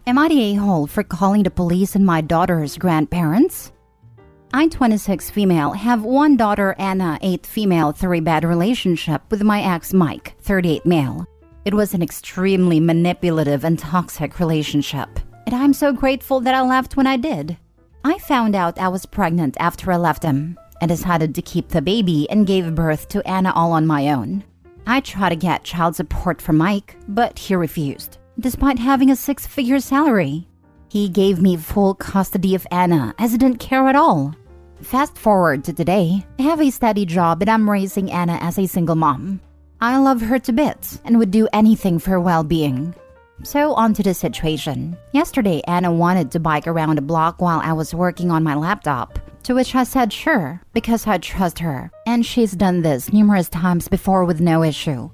Am I the a-hole for calling the police on my daughter's grandparents? I, 26 female, have one daughter, Anna, 8 female, 3-bed relationship with my ex, Mike, 38 male. It was an extremely manipulative and toxic relationship, and I'm so grateful that I left when I did. I found out I was pregnant after I left him and decided to keep the baby and gave birth to Anna all on my own. I tried to get child support from Mike, but he refused, despite having a 6-figure salary. He gave me full custody of Anna as he didn't care at all. Fast forward to today, I have a steady job and I'm raising Anna as a single mom. I love her to bits and would do anything for her well-being. So on to the situation. Yesterday, Anna wanted to bike around the block while I was working on my laptop, to which I said sure, because I trust her, and she's done this numerous times before with no issue.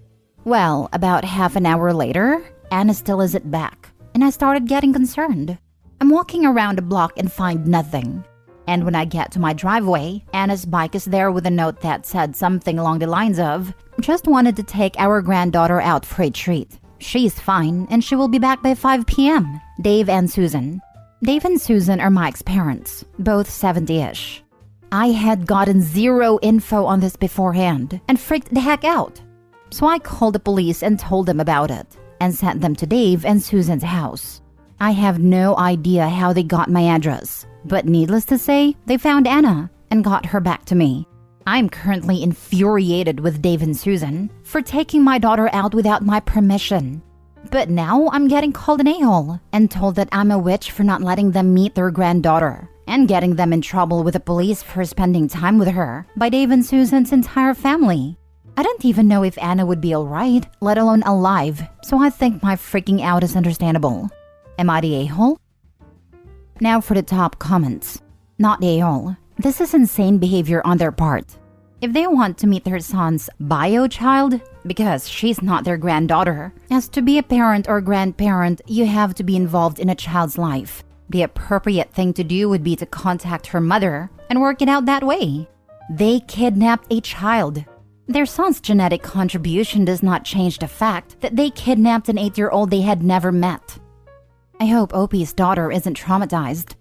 Well, about half an hour later, Anna still isn't back, and I started getting concerned. I'm walking around the block and find nothing. And when I get to my driveway, Anna's bike is there with a note that said something along the lines of, "Just wanted to take our granddaughter out for a treat. She's fine and she will be back by 5 p.m. Dave and Susan." Dave and Susan are Mike's parents, both 70-ish. I had gotten zero info on this beforehand and freaked the heck out. So I called the police and told them about it and sent them to Dave and Susan's house. I have no idea how they got my address, but needless to say, they found Anna and got her back to me. I'm currently infuriated with Dave and Susan for taking my daughter out without my permission. But now I'm getting called an a-hole and told that I'm a witch for not letting them meet their granddaughter and getting them in trouble with the police for spending time with her by Dave and Susan's entire family. I don't even know if Anna would be alright, let alone alive, so I think my freaking out is understandable. Am I the a-hole? Now for the top comments. Not the a-hole. This is insane behavior on their part. If they want to meet their son's bio child, because she's not their granddaughter, as to be a parent or grandparent, you have to be involved in a child's life. The appropriate thing to do would be to contact her mother and work it out that way. They kidnapped a child. Their son's genetic contribution does not change the fact that they kidnapped an 8-year-old they had never met. I hope Opie's daughter isn't traumatized.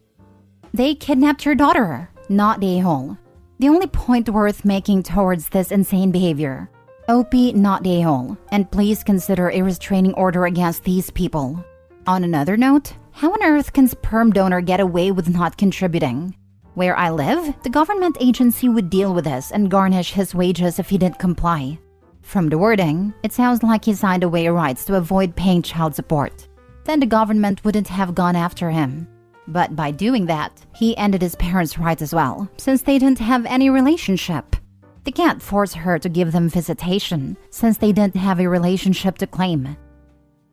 They kidnapped your daughter, not the a-hole. The only point worth making towards this insane behavior. Opie, not the a-hole, and please consider a restraining order against these people. On another note, how on earth can sperm donor get away with not contributing? Where I live, the government agency would deal with this and garnish his wages if he didn't comply. From the wording, it sounds like he signed away rights to avoid paying child support. Then the government wouldn't have gone after him. But by doing that, he ended his parents' rights as well, since they didn't have any relationship. They can't force her to give them visitation, since they didn't have a relationship to claim.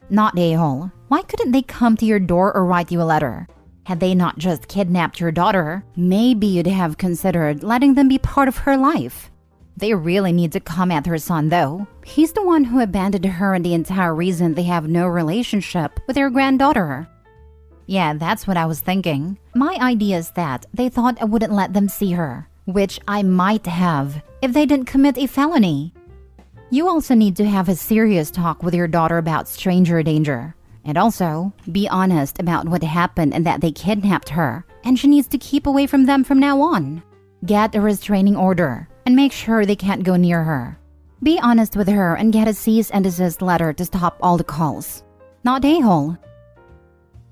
Not the a-hole. Why couldn't they come to your door or write you a letter? Had they not just kidnapped your daughter, maybe you'd have considered letting them be part of her life. They really need to come at her son though. He's the one who abandoned her and the entire reason they have no relationship with their granddaughter. Yeah, that's what I was thinking. My idea is that they thought I wouldn't let them see her, which I might have if they didn't commit a felony. You also need to have a serious talk with your daughter about stranger danger. And also, be honest about what happened and that they kidnapped her, and she needs to keep away from them from now on. Get a restraining order and make sure they can't go near her. Be honest with her and get a cease and desist letter to stop all the calls. Not a-hole.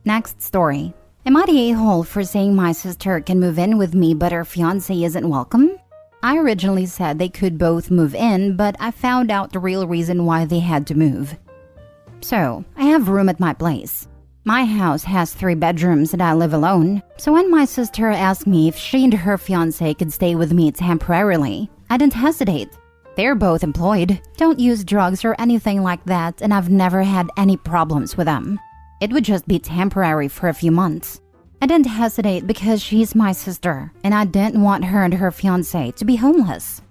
Next story. Am I the a-hole for saying my sister can move in with me but her fiancé isn't welcome? I originally said they could both move in, but I found out the real reason why they had to move. So, I have room at my place. My house has 3 bedrooms and I live alone, so when my sister asked me if she and her fiancé could stay with me temporarily, I didn't hesitate. They're both employed, don't use drugs or anything like that, and I've never had any problems with them. It would just be temporary for a few months. I didn't hesitate because she's my sister, and I didn't want her and her fiancé to be homeless.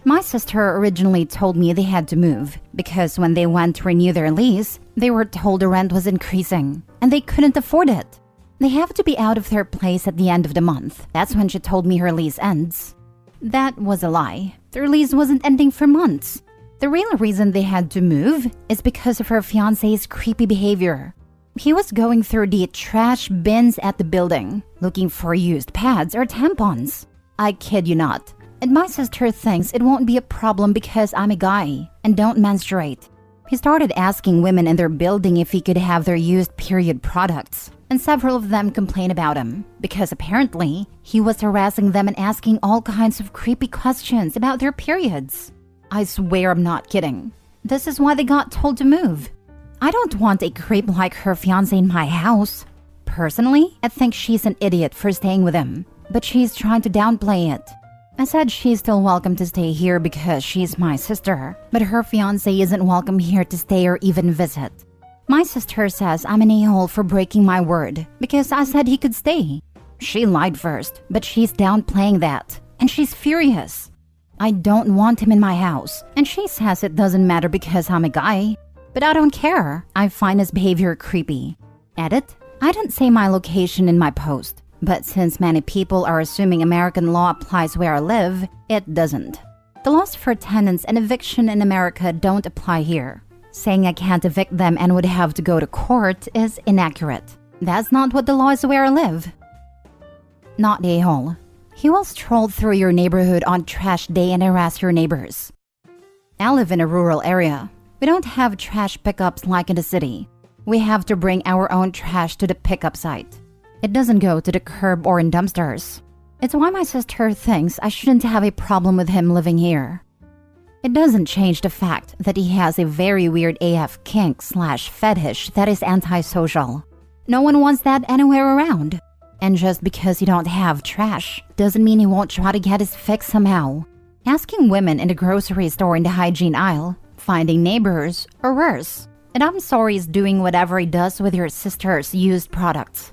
My sister originally told me they had to move because when they went to renew their lease, they were told the rent was increasing and they couldn't afford it. They have to be out of their place at the end of the month. That's when she told me her lease ends. That was a lie. Their lease wasn't ending for months. The real reason they had to move is because of her fiancé's creepy behavior. He was going through the trash bins at the building, looking for used pads or tampons. I kid you not. And my sister thinks it won't be a problem because I'm a guy and don't menstruate. He started asking women in their building if he could have their used period products, and several of them complained about him because apparently he was harassing them and asking all kinds of creepy questions about their periods. I swear I'm not kidding. This is why they got told to move. I don't want a creep like her fiancé in my house. Personally, I think she's an idiot for staying with him, but she's trying to downplay it. I said she's still welcome to stay here because she's my sister, but her fiancé isn't welcome here to stay or even visit. My sister says I'm an a-hole for breaking my word because I said he could stay. She lied first, but she's downplaying that, and she's furious. I don't want him in my house, and she says it doesn't matter because I'm a guy. But I don't care. I find his behavior creepy. Edit: I didn't say my location in my post, but since many people are assuming American law applies where I live, it doesn't. The laws for tenants and eviction in America don't apply here. Saying I can't evict them and would have to go to court is inaccurate. That's not what the law is where I live. Not a-hole. He will stroll through your neighborhood on trash day and harass your neighbors. I live in a rural area. We don't have trash pickups like in the city. We have to bring our own trash to the pickup site. It doesn't go to the curb or in dumpsters. It's why my sister thinks I shouldn't have a problem with him living here. It doesn't change the fact that he has a very weird AF kink/fetish that is antisocial. No one wants that anywhere around. And just because you don't have trash doesn't mean he won't try to get his fix somehow. Asking women in the grocery store in the hygiene aisle, finding neighbors, or worse. And I'm sorry he's doing whatever he does with your sister's used products.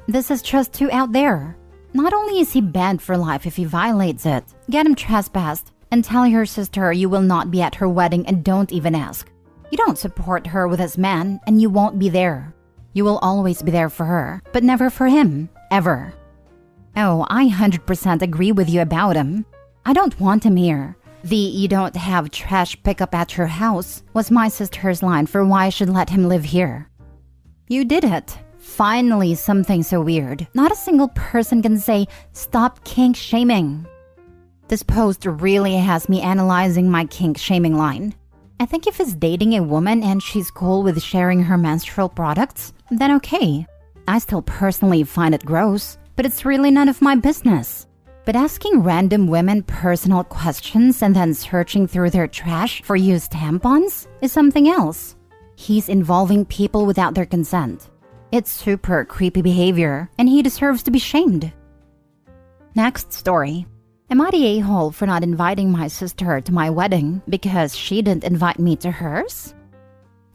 This is just too out there. Not only is he banned for life if he violates it, get him trespassed, and tell your sister you will not be at her wedding and don't even ask. You don't support her with this man, and you won't be there. You will always be there for her, but never for him, ever. Oh, I 100% agree with you about him. I don't want him here. The "you don't have trash pickup at your house" was my sister's line for why I should let him live here. You did it. Finally, something so weird. Not a single person can say, "Stop kink shaming." This post really has me analyzing my kink shaming line. I think if he's dating a woman and she's cool with sharing her menstrual products, then okay. I still personally find it gross, but it's really none of my business. But asking random women personal questions and then searching through their trash for used tampons is something else. He's involving people without their consent. It's super creepy behavior, and he deserves to be shamed. Next story. Am I the a-hole for not inviting my sister to my wedding because she didn't invite me to hers?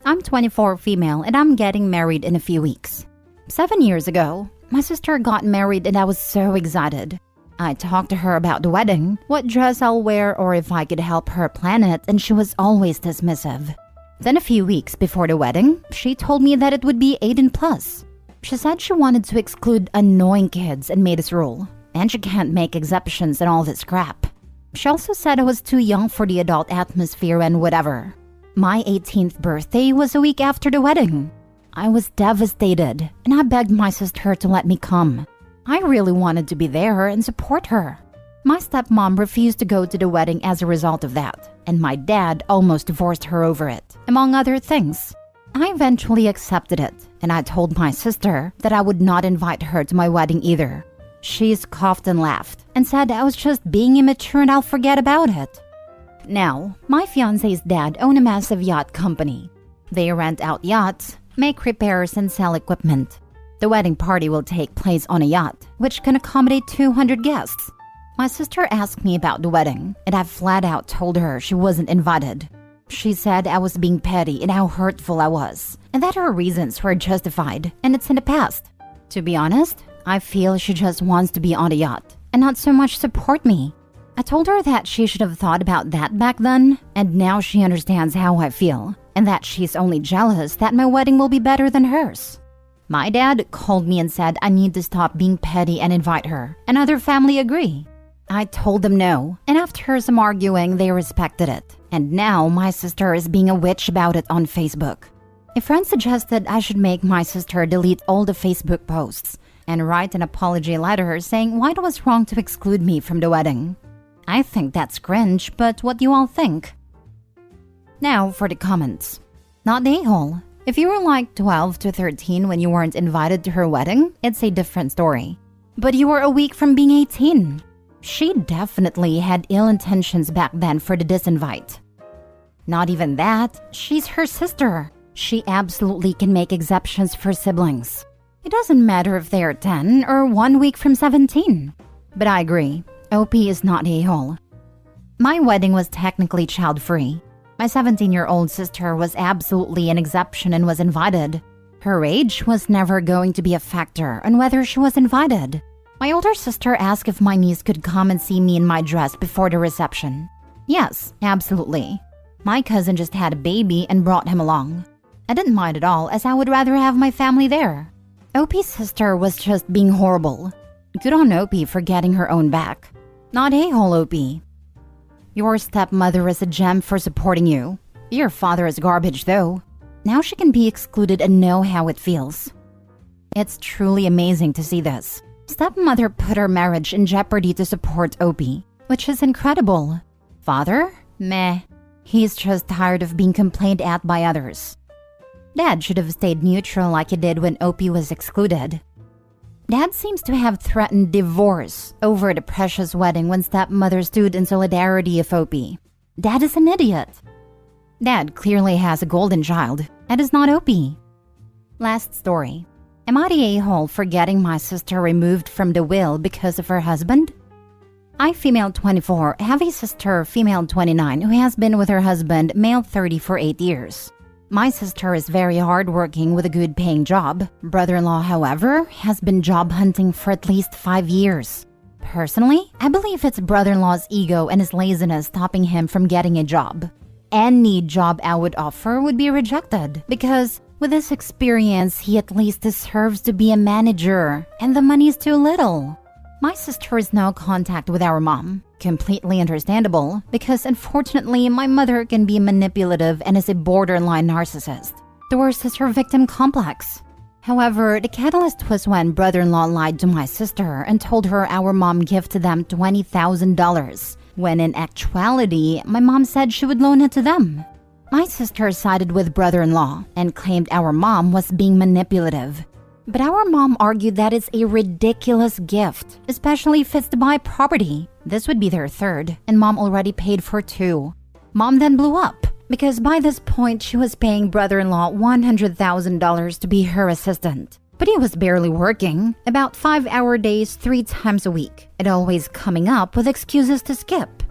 I'm 24 female and I'm getting married in a few weeks. 7 years ago, my sister got married and I was so excited. I talked to her about the wedding, what dress I'll wear, or if I could help her plan it, and she was always dismissive. Then a few weeks before the wedding, she told me that it would be 18+. She said she wanted to exclude annoying kids and made this rule, and she can't make exceptions and all this crap. She also said I was too young for the adult atmosphere and whatever. My 18th birthday was a week after the wedding. I was devastated, and I begged my sister to let me come. I really wanted to be there and support her. My stepmom refused to go to the wedding as a result of that, and my dad almost divorced her over it, among other things. I eventually accepted it, and I told my sister that I would not invite her to my wedding either. She scoffed and laughed, and said I was just being immature and I'll forget about it. Now, my fiancé's dad owns a massive yacht company. They rent out yachts, make repairs, and sell equipment. The wedding party will take place on a yacht, which can accommodate 200 guests. My sister asked me about the wedding, and I flat out told her she wasn't invited. She said I was being petty and how hurtful I was, and that her reasons were justified, and it's in the past. To be honest, I feel she just wants to be on the yacht, and not so much support me. I told her that she should have thought about that back then, and now she understands how I feel, and that she's only jealous that my wedding will be better than hers. My dad called me and said I need to stop being petty and invite her, and other family agree. I told them no, and after some arguing, they respected it. And now my sister is being a witch about it on Facebook. A friend suggested I should make my sister delete all the Facebook posts and write an apology letter saying why it was wrong to exclude me from the wedding. I think that's cringe, but what do you all think? Now for the comments. Not the a-hole. If you were like 12 to 13 when you weren't invited to her wedding, it's a different story. But you were a week from being 18. She definitely had ill intentions back then for the disinvite. Not even that, she's her sister. She absolutely can make exceptions for siblings. It doesn't matter if they are 10 or 1 week from 17. But I agree, OP is not a-hole. My wedding was technically child-free. My 17-year-old sister was absolutely an exception and was invited. Her age was never going to be a factor on whether she was invited. My older sister asked if my niece could come and see me in my dress before the reception. Yes, absolutely. My cousin just had a baby and brought him along. I didn't mind at all, as I would rather have my family there. OP's sister was just being horrible. Good on OP for getting her own back. Not a-hole, OP. Your stepmother is a gem for supporting you. Your father is garbage, though. Now she can be excluded and know how it feels. It's truly amazing to see this. Stepmother put her marriage in jeopardy to support OP, which is incredible. Father? Meh. He's just tired of being complained at by others. Dad should have stayed neutral like he did when OP was excluded. Dad seems to have threatened divorce over the precious wedding when stepmother stood in solidarity of OP. Dad is an idiot. Dad clearly has a golden child. That is not OP. Last story. Am I the a-hole for getting my sister removed from the will because of her husband? I, female 24, have a sister, female 29, who has been with her husband, male 30, for 8 years. My sister is very hardworking with a good paying job. Brother-in-law, however, has been job hunting for at least 5 years. Personally, I believe it's brother-in-law's ego and his laziness stopping him from getting a job. Any job I would offer would be rejected because with his experience, he at least deserves to be a manager, and the money is too little. My sister has no contact with our mom. Completely understandable, because unfortunately, my mother can be manipulative and is a borderline narcissist. The worst is her victim complex. However, the catalyst was when brother-in-law lied to my sister and told her our mom gifted them $20,000, when in actuality, my mom said she would loan it to them. My sister sided with brother-in-law and claimed our mom was being manipulative. But our mom argued that it's a ridiculous gift, especially if it's to buy property. This would be their third, and mom already paid for 2. Mom then blew up, because by this point she was paying brother-in-law $100,000 to be her assistant. But he was barely working, about 5-hour days 3 times a week, and always coming up with excuses to skip.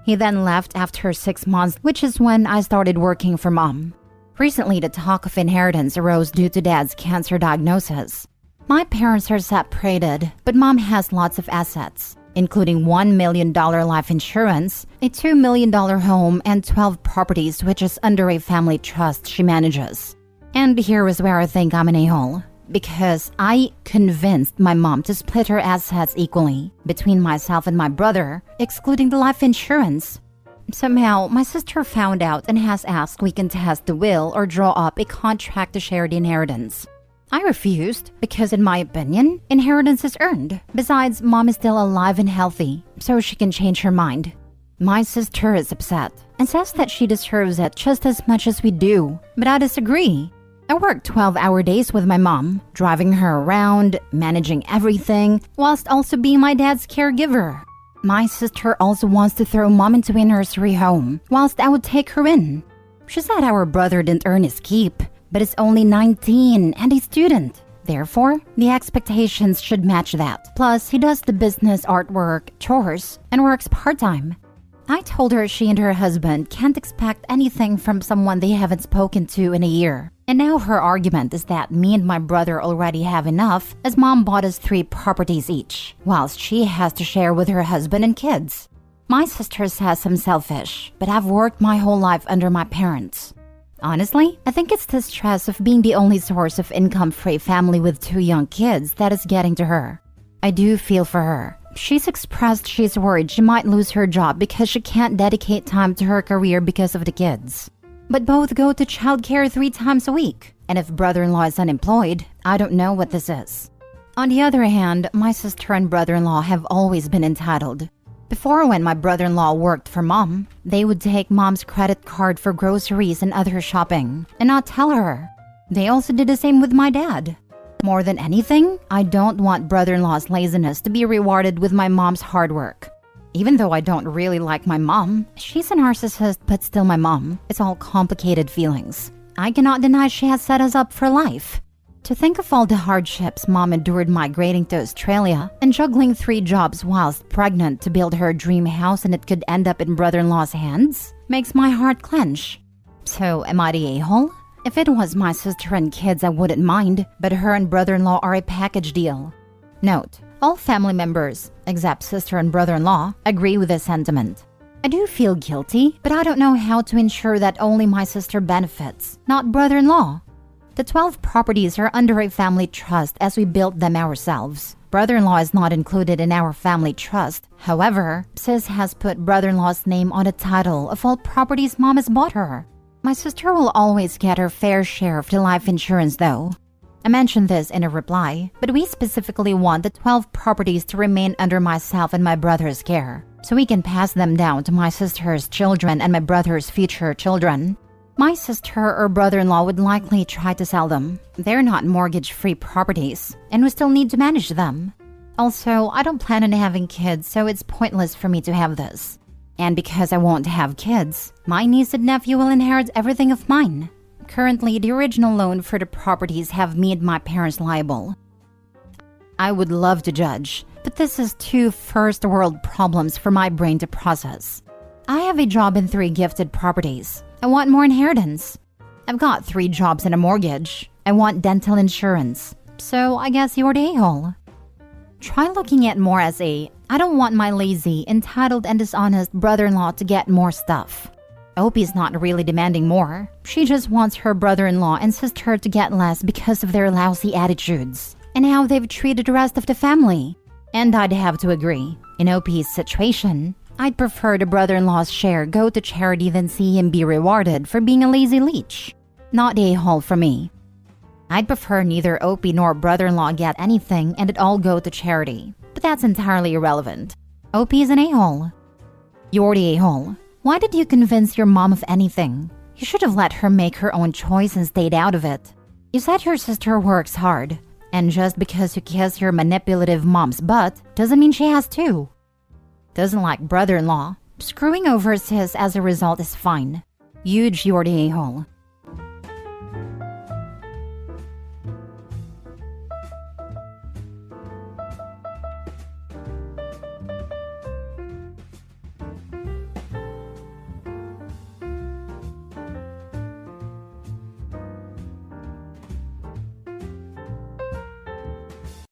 He then left after 6 months, which is when I started working for mom. Recently, the talk of inheritance arose due to dad's cancer diagnosis. My parents are separated, but mom has lots of assets, including $1 million life insurance, a $2 million home, and 12 properties, which is under a family trust she manages. And here is where I think I'm an a-hole, because I convinced my mom to split her assets equally between myself and my brother, excluding the life insurance. Somehow, my sister found out and has asked we can test the will or draw up a contract to share the inheritance. I refused because, in my opinion, inheritance is earned. Besides, mom is still alive and healthy, so she can change her mind. My sister is upset and says that she deserves it just as much as we do, but I disagree. I work 12-hour days with my mom, driving her around, managing everything, whilst also being my dad's caregiver. My sister also wants to throw mom into a nursery home, whilst I would take her in. She said our brother didn't earn his keep, but is only 19 and a student. Therefore, the expectations should match that. Plus, he does the business, artwork, chores, and works part-time. I told her she and her husband can't expect anything from someone they haven't spoken to in a year. And now her argument is that me and my brother already have enough, as mom bought us 3 properties each, whilst she has to share with her husband and kids. My sister says I'm selfish, but I've worked my whole life under my parents. Honestly, I think it's the stress of being the only source of income for a family with 2 young kids that is getting to her. I do feel for her, She's expressed she's worried she might lose her job because she can't dedicate time to her career because of the kids. But both go to childcare 3 times a week. And if brother-in-law is unemployed, I don't know what this is. On the other hand, my sister and brother-in-law have always been entitled. Before, when my brother-in-law worked for mom, they would take mom's credit card for groceries and other shopping and not tell her. They also did the same with my dad. More than anything, I don't want brother-in-law's laziness to be rewarded with my mom's hard work. Even though I don't really like my mom, she's a narcissist but still my mom. It's all complicated feelings. I cannot deny she has set us up for life. To think of all the hardships mom endured migrating to Australia and juggling 3 jobs whilst pregnant to build her dream house and it could end up in brother-in-law's hands makes my heart clench. So am I the a-hole? If it was my sister and kids, I wouldn't mind, but her and brother-in-law are a package deal. Note, all family members, except sister and brother-in-law, agree with this sentiment. I do feel guilty, but I don't know how to ensure that only my sister benefits, not brother-in-law. The 12 properties are under a family trust as we built them ourselves. Brother-in-law is not included in our family trust. However, sis has put brother-in-law's name on the title of all properties mom has bought her. My sister will always get her fair share of the life insurance though. I mentioned this in a reply, but we specifically want the 12 properties to remain under myself and my brother's care, so we can pass them down to my sister's children and my brother's future children. My sister or brother-in-law would likely try to sell them. They're not mortgage-free properties, and we still need to manage them. Also, I don't plan on having kids, so it's pointless for me to have this. And because I won't have kids, my niece and nephew will inherit everything of mine. Currently, the original loan for the properties have made my parents liable. I would love to judge, but this is 2 first-world problems for my brain to process. I have a job and 3 gifted properties. I want more inheritance. I've got 3 jobs and a mortgage. I want dental insurance. So I guess you're the a-hole. Try looking at more as I don't want my lazy, entitled, and dishonest brother-in-law to get more stuff. Opie's not really demanding more. She just wants her brother-in-law and sister to get less because of their lousy attitudes and how they've treated the rest of the family. And I'd have to agree. In Opie's situation, I'd prefer the brother-in-law's share go to charity than see him be rewarded for being a lazy leech. Not the a-hole for me. I'd prefer neither Opie nor brother-in-law get anything and it all go to charity. But that's entirely irrelevant. Opie's an a-hole. You're the a-hole. Why did you convince your mom of anything? You should have let her make her own choice and stayed out of it. You said your sister works hard. And just because you kiss your manipulative mom's butt doesn't mean she has to. Doesn't like brother-in-law. Screwing over sis as a result is fine. Huge, you're the a-hole.